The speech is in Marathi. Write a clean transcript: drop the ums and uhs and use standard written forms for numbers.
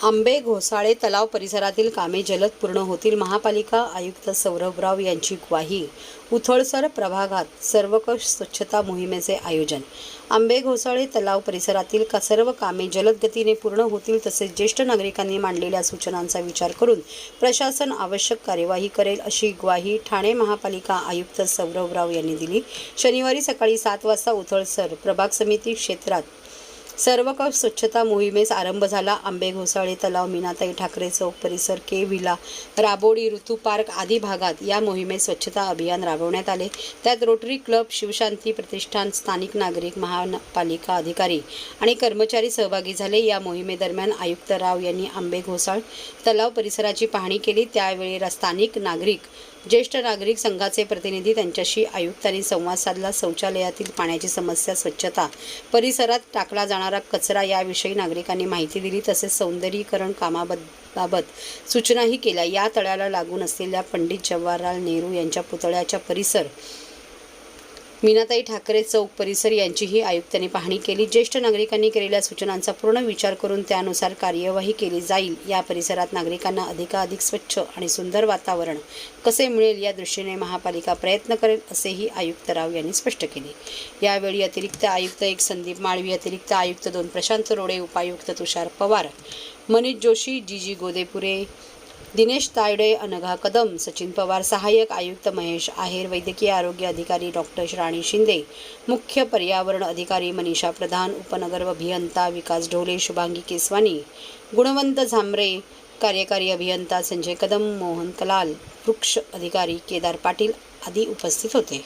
आंबे घोसाळे तलाव परिसरातील कामे जलद पूर्ण होतील. महापालिका आयुक्त सौरभराव यांची ग्वाही. उथळसर प्रभागात सर्वंकष स्वच्छता मोहिमेचे आयोजन. आंबे घोसाळे तलाव परिसरातील सर्व कामे जलद गतीने पूर्ण होतील. तसेच ज्येष्ठ नागरिकांनी मांडलेल्या सूचनांचा विचार करून प्रशासन आवश्यक कार्यवाही करेल, अशी ग्वाही ठाणे महापालिका आयुक्त सौरभराव यांनी दिली. शनिवारी सकाळी 7 वाजता उथळसर प्रभाग समिती क्षेत्रात सर्वंकष स्वच्छता मोहिमेस आरंभ झाला. आंबे घोसाळे तलाव, मीनाताई ठाकरे चौक परिसर, के विला, राबोडी, ऋतू पार्क आदी भागात या मोहिमेत स्वच्छता अभियान राबवण्यात आले. त्यात रोटरी क्लब, शिवशांती प्रतिष्ठान, स्थानिक नागरिक, महापालिका अधिकारी आणि कर्मचारी सहभागी झाले. या मोहिमेदरम्यान आयुक्त राव यांनी आंबे घोसाळ तलाव परिसराची पाहणी केली. त्यावेळी स्थानिक नागरिक, ज्येष्ठ नागरिक संघाचे प्रतिनिधी त्यांच्याशी आयुक्तांनी संवाद साधला. शौचालयातील पाण्याची समस्या, स्वच्छता, परिसरात टाकला जाणारा कचरा याविषयी नागरिकांनी माहिती दिली. तसेच सौंदर्यीकरण कामाबाबत सूचनाही केल्या. या तळ्याला लागून असलेल्या पंडित जवाहरलाल नेहरू यांच्या पुतळ्याच्या परिसर, मीनाताई ठाकरे चौक परिसर यांचीही आयुक्तांनी पाहणी केली. ज्येष्ठ नागरिकांनी केलेल्या सूचनांचा पूर्ण विचार करून त्यानुसार कार्यवाही केली जाईल. या परिसरात नागरिकांना अधिकाधिक स्वच्छ आणि सुंदर वातावरण कसे मिळेल या दृष्टीने महापालिका प्रयत्न करेल, असेही आयुक्त राव यांनी स्पष्ट केले. यावेळी अतिरिक्त आयुक्त 1 संदीप माळवी, अतिरिक्त आयुक्त 2 प्रशांत रोडे, उपायुक्त तुषार पवार, मनीष जोशी, जी गोदेपुरे, दिनेश तायडे, अनघा कदम, सचिन पवार, सहाय्यक आयुक्त महेश आहेर, वैद्यकीय आरोग्य अधिकारी डॉक्टर राणी शिंदे, मुख्य पर्यावरण अधिकारी मनीषा प्रधान, उपनगर अभियंता विकास ढोले, शुभांगी केसवानी, गुणवंत झांबरे, कार्यकारी अभियंता संजय कदम, मोहन कलाल, वृक्ष अधिकारी केदार पाटील आदी उपस्थित होते.